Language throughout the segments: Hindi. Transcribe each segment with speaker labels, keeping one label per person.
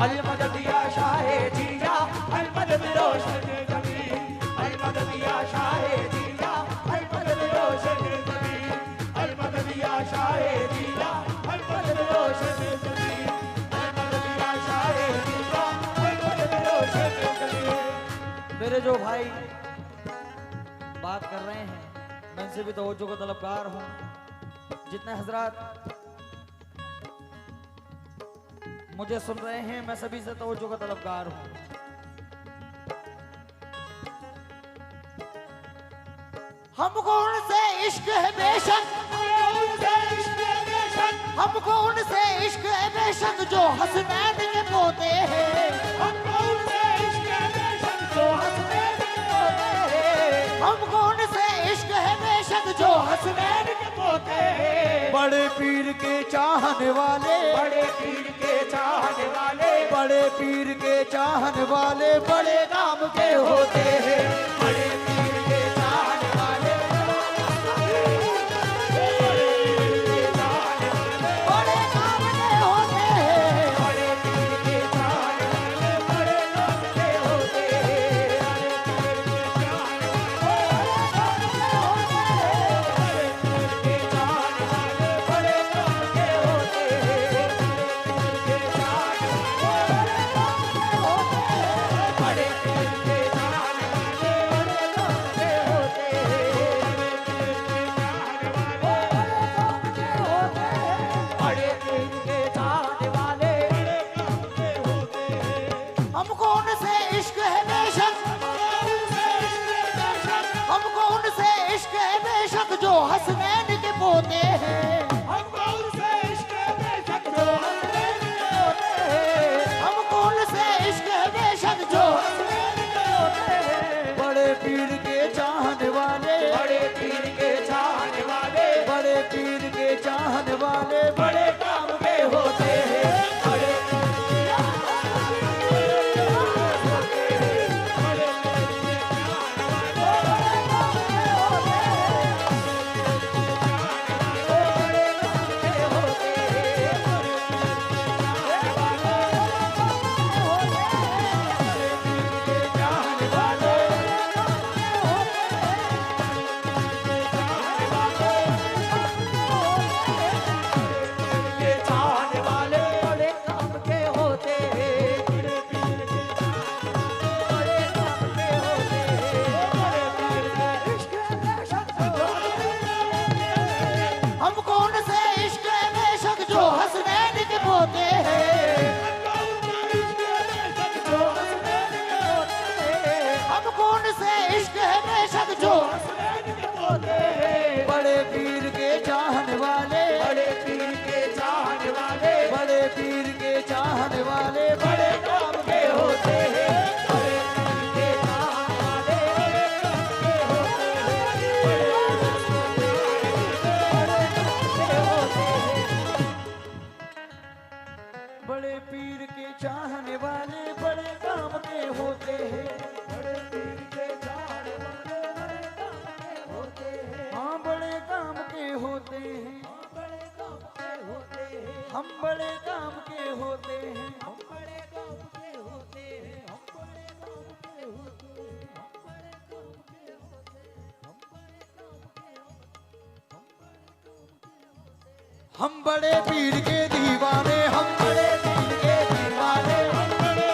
Speaker 1: अलमदद या शाहे जीजा अलमदद रोशन जमी अलमदद या शाहे जीजा अलमदद रोशन जमी अलमदद या शाहे जीजा अलमदद रोशन जमी अलमदद या शाहे जीजा अलमदद रोशन जमी। मेरे जो भाई बात कर रहे हैं मैं इनसे भी तवज्जो का तलबगार हूँ। जितने हजरात मुझे सुन रहे हैं मैं सभी से तवज्जो का तलबगार हूँ। हमको उनसे इश्क है बेशक हमको उनसे इश्क है बेशक जो हसनैन के पोते हैं हमको उनसे इश्क है बेशक जो हसनैन के पोते हैं हमको उनसे इश्क है बेशक जो हसनैन के पोते हैं। बड़े पीर के चाहने वाले बड़े पीर के चाहने वाले बड़े पीर के चाहने वाले बड़े काम के होते हैं। बड़े पीर के चाहने वाले बड़े काम के होते हैं। बड़े पीर के चाहने वाले बड़े काम के होते हैं। हमको उनसे इश्क है बेशक हमको उनसे इश्क है बेशक जो हसनैन के पोते हैं हमको उनसे इश्क है बेशक जो हसनैन के पोते हैं हमको उनसे इश्क है बेशक जो हसनैन के पोते हैं। बड़े पीर के चाहने वाले बड़े पीर के चाहने वाले बड़े पीर के चाहने वाले बड़े काम के होते हैं। बड़े बड़े पीर के चाहने वाले बड़े पीर के चाहने वाले बड़े पीर के चाहने वाले बड़े काम के होते हैं। बड़े पीर के चाहने वाले बड़े पीर के चाहने वाले बड़े काम के होते हैं। बड़े पीर के चाहने वाले बड़े काम के होते हैं। हाँ बड़े काम के होते हैं। हम बड़े काम के होते हैं। हम बड़े काम के होते हैं। हम बड़े काम के होते हैं। हम बड़े पीर के दीवाने हम बड़े पीर के दीवाने हम बड़े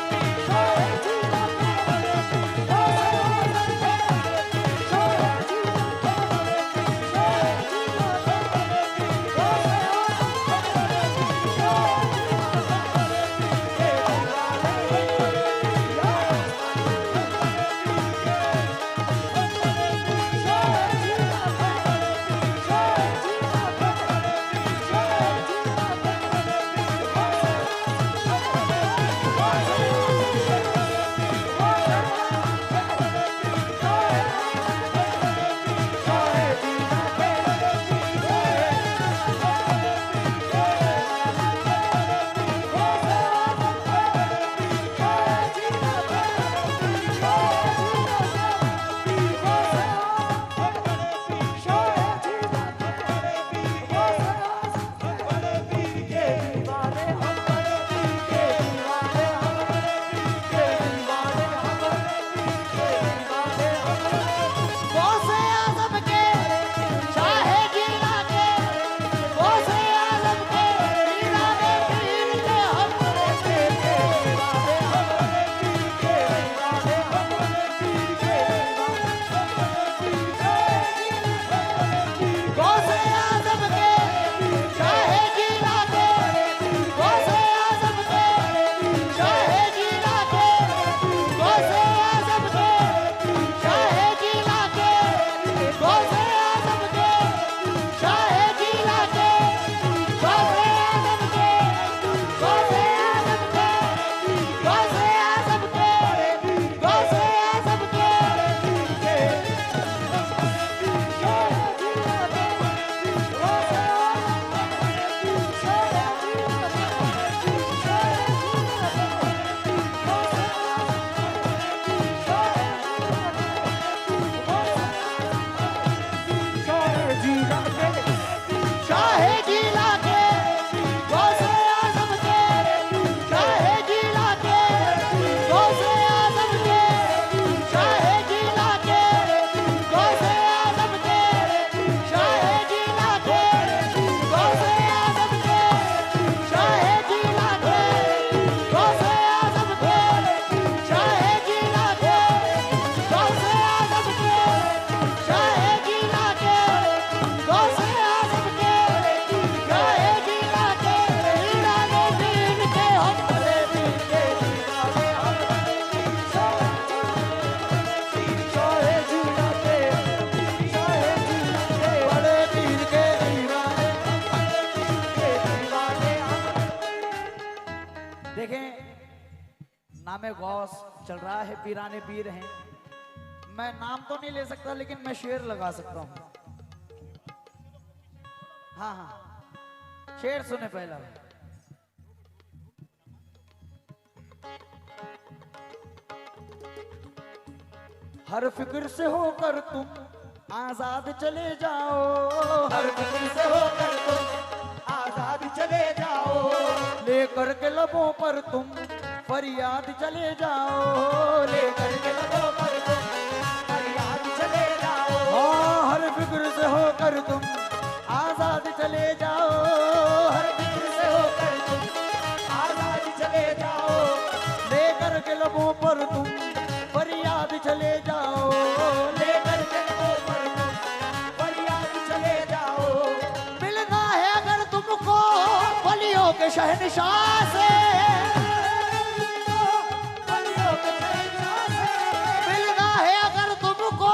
Speaker 2: में गौस चल रहा है, पीराने पीर हैं। मैं नाम तो नहीं ले सकता लेकिन मैं शेर लगा सकता हूँ। हाँ हाँ, शेर सुने पहला। हर फिक्र से होकर तुम आजाद चले जाओ,
Speaker 1: हर फिक्र से होकर तुम आजाद चले जाओ,
Speaker 2: लेकर के लबों पर तुम फरियाद चले जाओ,
Speaker 1: लेकर के लबों पर तुम फरियाद चले जाओ।
Speaker 2: हाँ, हर फिक्र से होकर तुम आजाद चले जाओ,
Speaker 1: हर फिक्र से होकर तुम आजाद चले जाओ,
Speaker 2: लेकर के लबों पर तुम फरियाद चले जाओ,
Speaker 1: लेकर के लबों पर तुम फरियाद चले जाओ।
Speaker 2: मिलना है अगर तुमको वलियों के शहंशाह से,
Speaker 1: वलियों के शहंशाह से,
Speaker 2: मिलना है अगर तुमको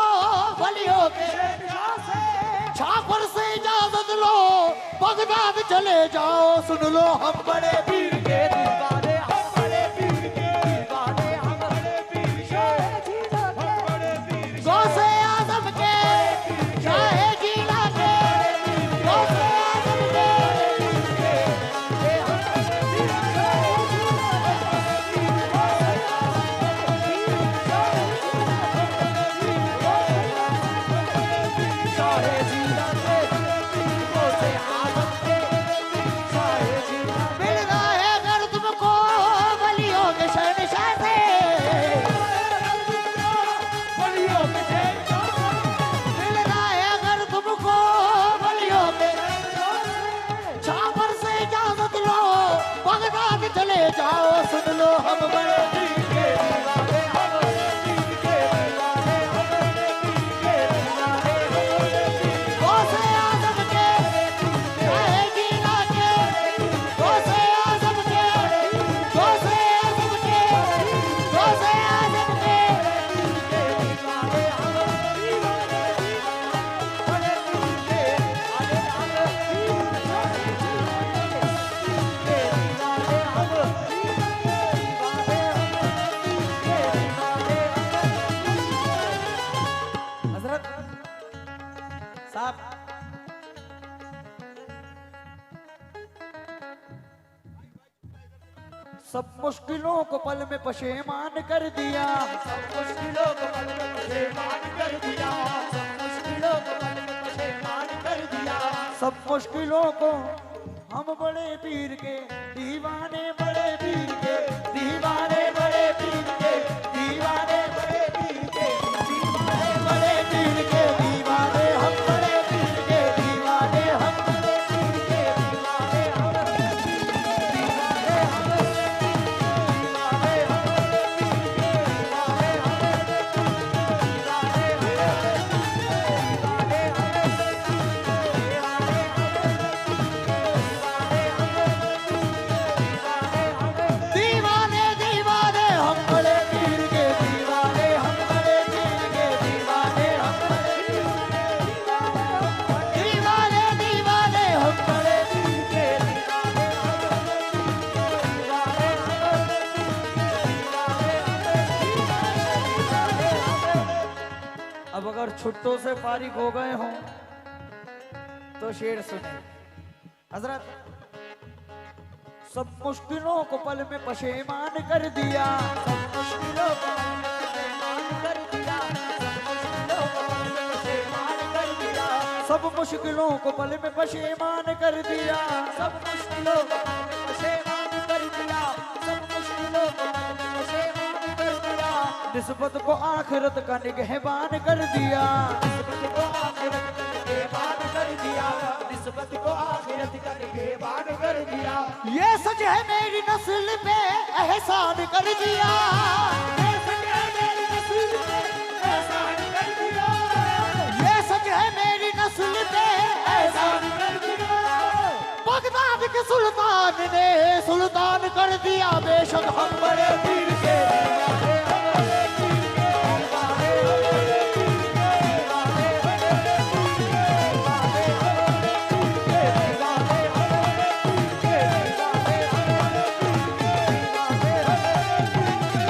Speaker 2: वलियों के
Speaker 1: शहंशाह से,
Speaker 2: छापर से इजाजत लो बगदाद चले जाओ। सुन लो हम बड़े
Speaker 1: पीर के दीवाने, हम बड़े पीर के दीवाने, हम बड़े पीर के, हम बड़े पीर के,
Speaker 2: गौसे आजम के शाहे जीला के, गौसे आजम के
Speaker 1: शाहे जीला के, गौसे आजम के, शाहे जीला के।
Speaker 2: मिलना है अगर तुमको वलियों के शहंशाह से,
Speaker 1: वलियों के शहंशाह से,
Speaker 2: मिलना है अगर तुमको वलियों के छापर से इजाजत लो बगदाद चले जाओ। सुन लो हम बड़े
Speaker 1: पीर के दीवाने, हम बड़े पीर के दीवाने, हम बड़े पीर के दीवाने, हम बड़े पीर
Speaker 2: गौसे आजम के शाहे जीला के, गौसे आजम के, गौसे आजम के, गौसे आजम के।
Speaker 1: के दीवाने, हम दीवाने, बड़े पीर के आले आले पीर के दीवाने, हम
Speaker 2: हजरत साहब, सब मुश्किलों को पल में पशेमान कर दिया,
Speaker 1: सब मुश्किलों को पल में पशेमान कर दिया, सब मुश्किलों को पल में पशेमान कर दिया।
Speaker 2: सब मुश्किलों को हम बड़े पीर के दीवाने, बड़े पीर के दीवाने, बड़े पीर के दीवाने,
Speaker 1: बड़े पीर के दीवाने,
Speaker 2: बड़े पीर के दीवाने, हम बड़े पीर के दीवाने, हम
Speaker 1: बड़े पीर के दीवाने, हम दीवाने, हम दीवाने, हम
Speaker 2: दीवाने दीवाने, हम बड़े पीर के दीवाने, हम बड़े पीर के दीवाने, हम बड़े दीवाने दीवाने, हम बड़े
Speaker 1: पीर के
Speaker 2: अब अगर छुट्टों से फारिग हो गए हों तो शेर सुने। हजरत, सब मुश्किलों को पल में पशेमान कर दिया,
Speaker 1: सब मुश्किलों को पशेमान कर दिया, सब मुश्किलों को पल में पशेमान कर दिया,
Speaker 2: सब मुश्किलों को पल में पशेमान कर दिया,
Speaker 1: सब मुश्किलों को पल में पशेमान कर दिया,
Speaker 2: निस्बत को आखिरत का निगहबान कर दिया,
Speaker 1: निस्बत को आखिरत का निगहबान कर दिया, निस्बत को आखिरत का निगहबान कर दिया।
Speaker 2: ये सच है मेरी नस्ल पे एहसान कर दिया,
Speaker 1: ये सच है मेरी नस्ल पे एहसान कर दिया,
Speaker 2: ये सच है मेरी नस्ल पे
Speaker 1: एहसान कर दिया।
Speaker 2: बगदाद के सुल्तान ने सुल्तान कर दिया, बेशक हम बड़े पीर के दीवाने,
Speaker 1: हम बड़े पीर के दीवाने, हम बड़े पीर के दीवाने, हम बड़े पीर के दीवाने, हम बड़े पीर के दीवाने, हम बड़े पीर के दीवाने, हम बड़े पीर के दीवाने, हम बड़े पीर के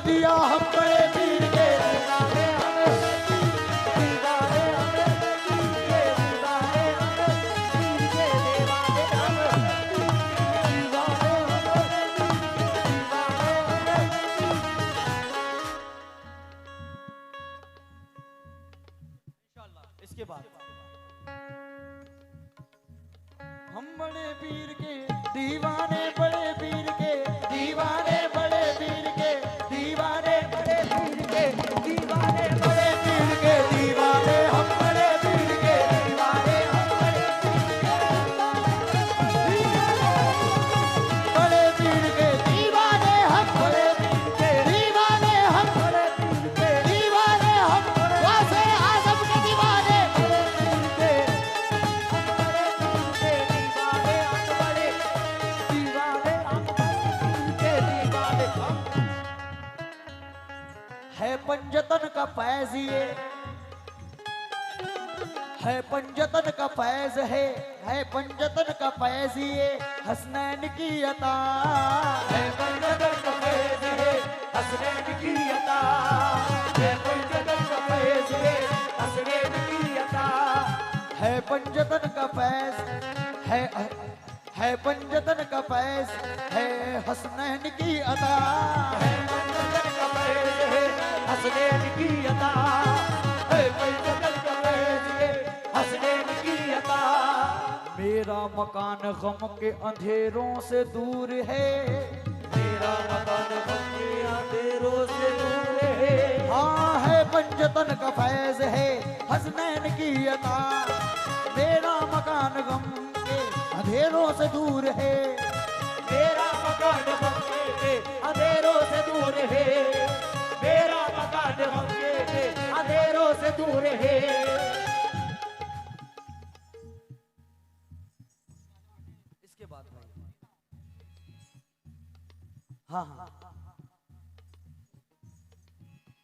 Speaker 2: दिया हम बड़े पीर के
Speaker 1: दीवाने
Speaker 2: इसके बाद हम बड़े पीर के दीवाने बड़े पीर के दीवाने बड़े पीर के दीवाने बड़े पीर के दीवाने बड़े पीर के दीवाने हम बड़े पीर के दीवाने हम बड़े पीर के दीवाने हम बड़े पीर के दीवाने हम बड़े पीर के दीवाने हम वासे आजम के दीवाने है पंजतन का फैज ये है पंजतन का फैज है पंजतन का फैज ये हसनैन की अता
Speaker 1: है पंजतन का फैज है हसनैन की अता है पंजतन का फैज है हसनैन की अता
Speaker 2: है पंजतन का फैज है पंजतन का फैज है हसनैन की अता
Speaker 1: है पंजतन का फैज है हसनैन की अता है पंजतन का फैज है हसनैन की अता
Speaker 2: मेरा मकान गम के अंधेरों से दूर है
Speaker 1: मेरा मकान गम के अंधेरों से दूर है
Speaker 2: हाँ है पंजतन का फैज है हसनैन की अता मेरा मकान गम के अंधेरों से दूर है
Speaker 1: मेरा मकान गम के अंधेरों से दूर है मेरा मकान गम के अंधेरों से दूर है
Speaker 2: इसके बाद हाँ हाँ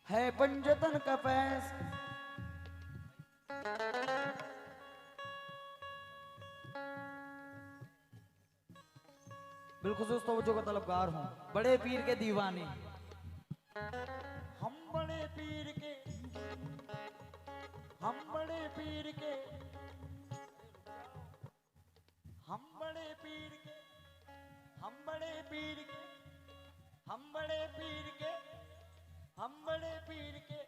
Speaker 2: है पंजतन का फैज बिलखुसूस तवज्जो का तलबगार हूँ बड़े पीर के दीवाने हम बड़े पीर के हम बड़े पीर के हम बड़े पीर के हम बड़े पीर के हम बड़े पीर के हम बड़े पीर के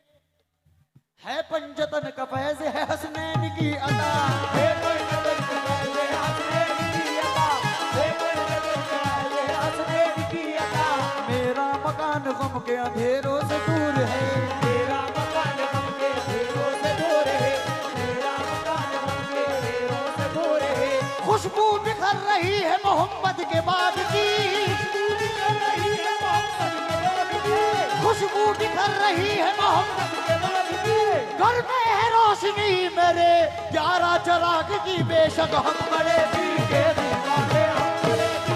Speaker 2: है पंजतन का फैज है हसनैन की अता
Speaker 1: है पंजतन का फैज है हसनैन की अता है पंजतन का फैज है हसनैन की अता
Speaker 2: मेरा मकान गम के अंधेरों से दूर है
Speaker 1: मेरा मकान गम के अंधेरों से दूर है मेरा मकान गम के अंधेरों से दूर है
Speaker 2: खुशबू बिखर रही है मोहम्मद के बाग की खुशबू बिखर रही है मोहम्मद के बाग की घर में है रोशनी मेरे 11 चिराग की बेशक हम बड़े पीर के दीवाने हम बड़े पीर के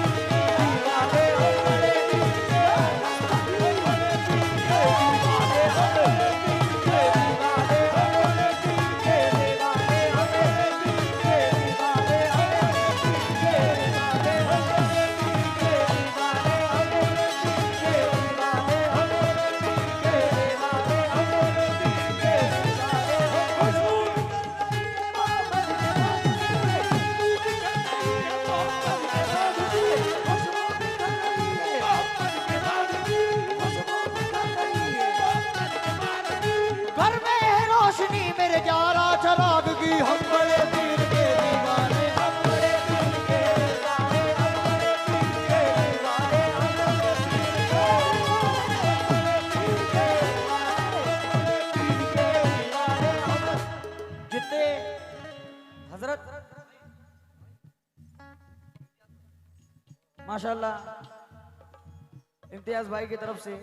Speaker 2: दीवाने हम बड़े पीर के दीवाने हम बड़े पीर के दीवाने हम बड़े पीर के दीवाने हम बड़े पीर के दीवाने हम बड़े पीर के दीवाने हम बड़े पीर के दीवाने हम बड़े पीर के दीवाने हम बड़े पीर के दीवाने हम बड़े पीर के घर में है रोशनी मेरे 11 चिराग की हम बड़े पीर के दीवाने हम बड़े पीर के दीवाने हम बड़े पीर के दीवाने हम बड़े पीर के दीवाने हम जितने हजरत माशाल्लाह इम्तियाज भाई की तरफ से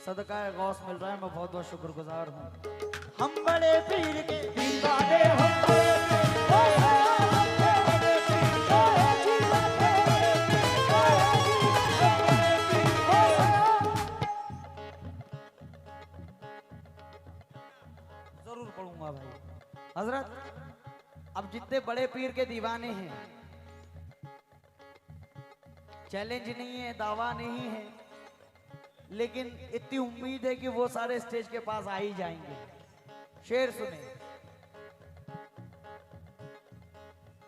Speaker 2: सदका गौस मिल रहा है मैं बहुत बहुत शुक्रगुजार हूँ हम बड़े पीर के
Speaker 1: दीवाने हम बड़े पीर के
Speaker 2: जरूर पढ़ूंगा भाई हजरत अब जितने बड़े पीर के दीवाने हैं चैलेंज नहीं है दावा नहीं है लेकिन इतनी उम्मीद है कि वो सारे स्टेज के पास आ ही जाएंगे। शेर सुने।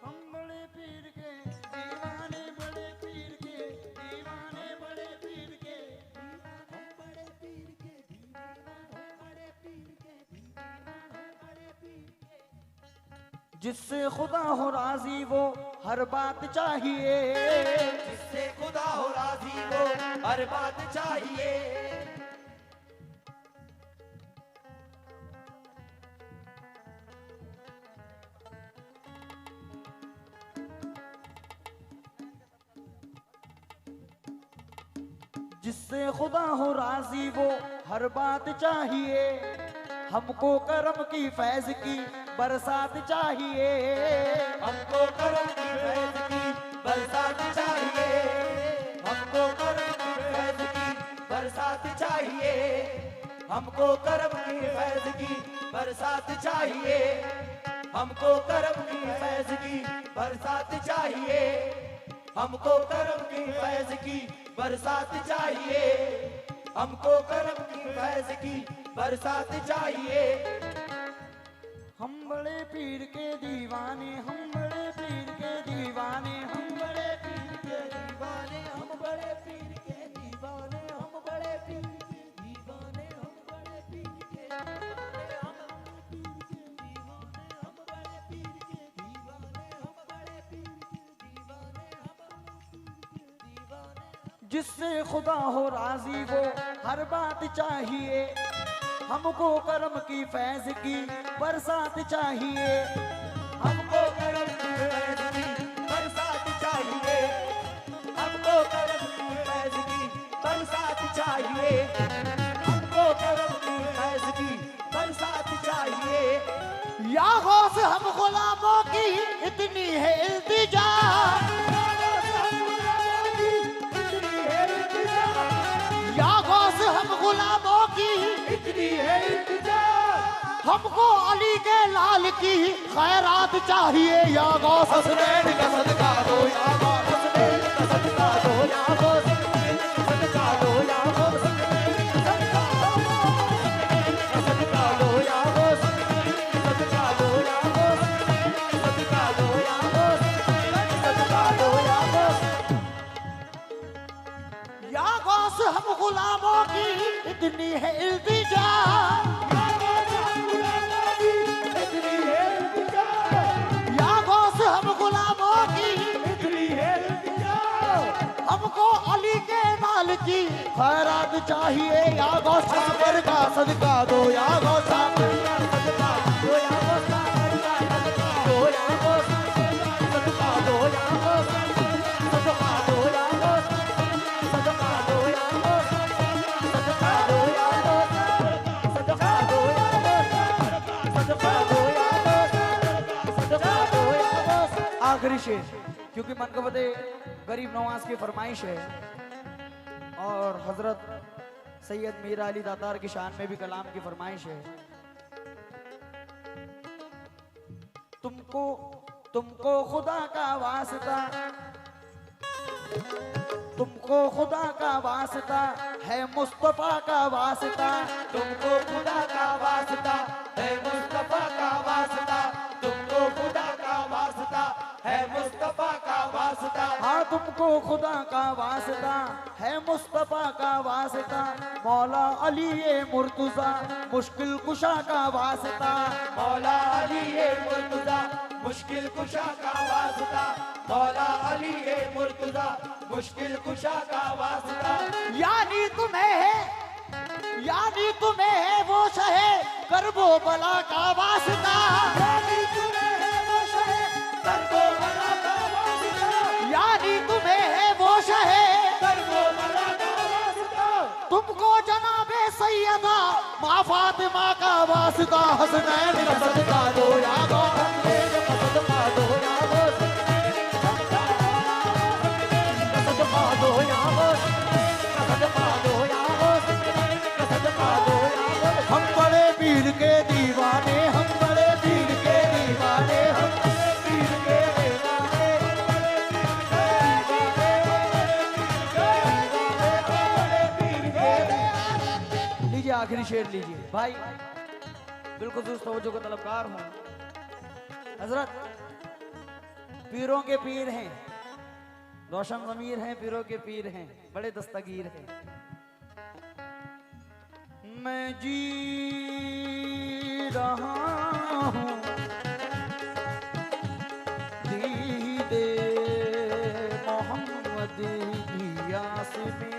Speaker 2: हम बड़े पीर के दीवाने, बड़े पीर के दीवाने, बड़े पीर के,
Speaker 1: हम बड़े पीर के दीवाना, हम बड़े पीर के दीवाना, हम बड़े पीर के।
Speaker 2: जिससे खुदा हो राजी वो हर बात चाहिए,
Speaker 1: जिससे खुदा हो राजी वो हर बात चाहिए।
Speaker 2: जिससे खुदा हो राजी वो हर बात चाहिए, हमको करम की फैज की बरसात चाहिए,
Speaker 1: हमको करम की फैज की बरसात चाहिए, हमको करम की फैज की बरसात चाहिए, हमको करम की फैज की बरसात चाहिए, हमको करम की फैज की बरसात चाहिए, हमको करम की फैज की बरसात चाहिए, हमको करम की फैज की बरसात चाहिए।
Speaker 2: हम बड़े पीर के दीवाने, हम बड़े पीर के दीवाने, हम बड़े पीर के दीवाने,
Speaker 1: हम बड़े पीर के दीवाने, हम बड़े पीर के दीवाने, हम बड़े पीर के दीवाने, हम बड़े पीर के दीवाने, हम बड़े पीर के दीवाने, हम बड़े पीर के दीवाने।
Speaker 2: जिससे खुदा हो राजी वो हर बात चाहिए, हमको करम की फैज की बरसात चाहिए,
Speaker 1: हमको करम की फैज की बरसात चाहिए, हमको करम की फैज की बरसात चाहिए, हमको करम की फैज की बरसात चाहिए।
Speaker 2: या गौस हम गुलामों की इतनी है इल्तिजा, या गौस हम गुलामों की
Speaker 1: इतनी है इल्तिजा,
Speaker 2: हमको अली के लाल की खैरात चाहिए, या गौस हसनैन का सदका दो, या गौस
Speaker 1: हसनैन का सदका दो, या गौस सदका दो, या गौस सदका दो, या गौस सदका दो, या गौस सदका दो, या गौस सदका दो, या गौस।
Speaker 2: या गौस हम गुलामों की इतनी है इल्तिजा, या गौस हम गुलामों की
Speaker 1: इतनी है इल्तिजा,
Speaker 2: हमको अली के लाल की खैरात चाहिए, या गौस साबर का सदका दो, या गौस साबर का
Speaker 1: सदका दो, या गौस साबर का सदका दो, या गौस सदका दो, या गौस सदका दो, या गौस सदका दो, या गौस सदका दो, या गौस सदका दो, या गौस सदका दो, या गौस सदका दो, या गौस।
Speaker 2: आखिरी शेर, क्योंकि मनकबत गरीब नवाज की फरमाइश है और हजरत सैयद मीरा अली दातार की शान में भी कलाम की फरमाइश है। तुमको तुमको खुदा का वास्ता, तुमको खुदा का वास्ता है मुस्तफा का वास्ता,
Speaker 1: तुमको खुदा का वास्ता है मुस्तफा का वास्ता, तुमको खुदा का वास्ता है मुस्तफा का वास्ता,
Speaker 2: हाँ तुमको खुदा का वास्ता है मुस्तफा का वास्ता, मौला अली ये मुर्तजा मुश्किल कुशा का वास्ता,
Speaker 1: मौला अली ये मुर्तजा मुश्किल कुशा का वास्ता, मौला अली ये मुर्तजा मुश्किल कुशा का वास्ता।
Speaker 2: यानी तुम्हें है वो शहे करबो बला का वास्ता,
Speaker 1: यानी तुम्हें है वो शहे करबो बला का वास्ता,
Speaker 2: यानी तुम्हें है वो शहे
Speaker 1: करबो बला का वास्ता,
Speaker 2: तुमको जनाबे सैयदा माँ फातिमा का वास्ता, हसनैन का सदका दो, या गौस
Speaker 1: हसनैन का सदका दो, या गौस सदका दो, या गौस सदका दो, या गौस सदका दो, या गौस।
Speaker 2: हम बड़े पीर के दीवाने, हम बड़े पीर के दीवाने, हम
Speaker 1: पीर के दीवाने, पीर के दीवाने, पीर के
Speaker 2: आखिरी शेर लीजिए भाई, बिल्कुल दुरुस्त तवज्जो का तलबकार हूं। हजरत पीरों के पीर हैं, रोशन ज़मीर हैं, पीरों के पीर हैं, बड़े दस्तगीर हैं। मैं जी रहा हूं दीदे मोहम्मद की आस में,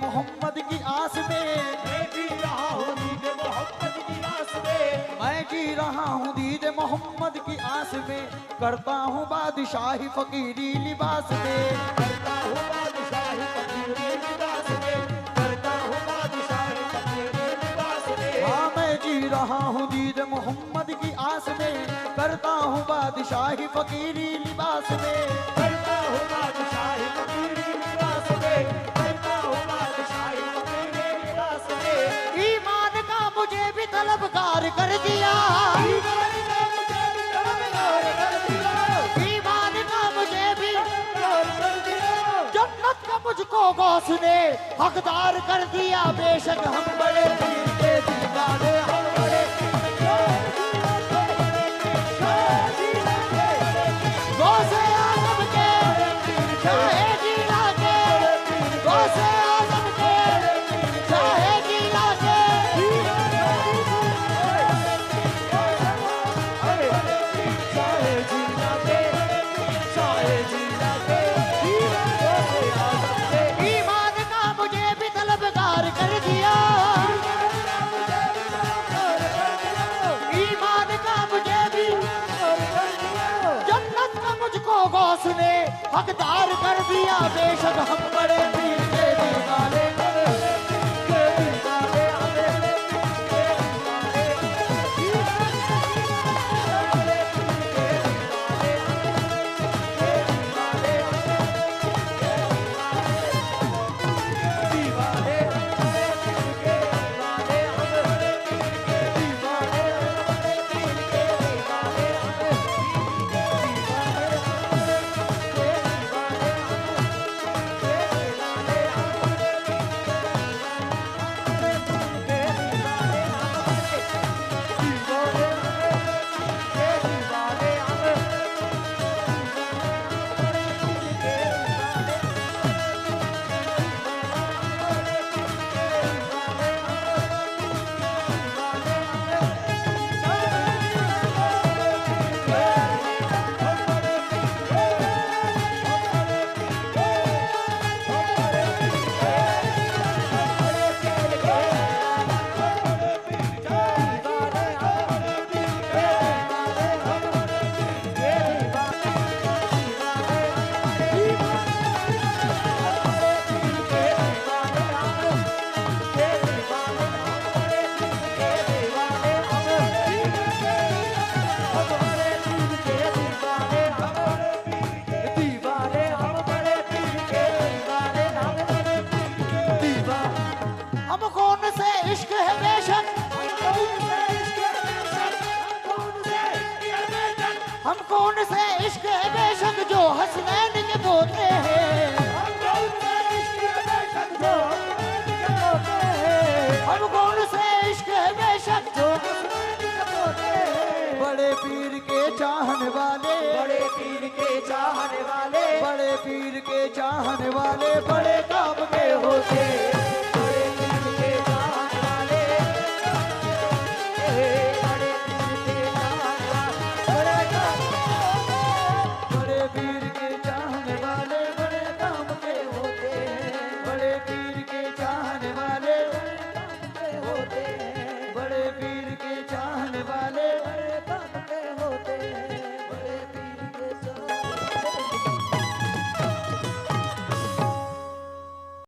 Speaker 2: मोहम्मद की आस में,
Speaker 1: मैं जी रहा हूँ दीद मोहम्मद की आस में,
Speaker 2: मैं जी रहा हूँ दीद मोहम्मद की आस में, करता हूँ बादशाही फकीरी लिबास में,
Speaker 1: करता हूँ बादशाही फकीरी लिबास में, करता हूँ बादशाही फकीरी लिबास में।
Speaker 2: हाँ मैं जी रहा हूँ दीद मोहम्मद की आस में, करता हूँ बादशाही फकीरी लिबास में,
Speaker 1: करता हूँ बादशाही फकीरी लिबास में, करता हूँ बादशाही फकीरी लिबास में।
Speaker 2: ईमान का मुझे भी तलबगार कर दिया,
Speaker 1: ईमान का मुझे भी तलबगार कर दिया,
Speaker 2: ईमान का मुझे भी
Speaker 1: तलबगार कर दिया।
Speaker 2: जन्नत का मुझको गौस ने हकदार कर दिया, बेशक हम बड़े पीर के दीवाने, हम बड़े गौसे आजम के चाहे जिला के, गौसे आजम के चाहे जिला के,
Speaker 1: चाहे जिला के, चाहे जिला के,
Speaker 2: ईमान का मुझे भी तलबगार कर दिया, ईमान का मुझे भी जन्नत का मुझको गौस ने हकदार कर दिया, बेशक हम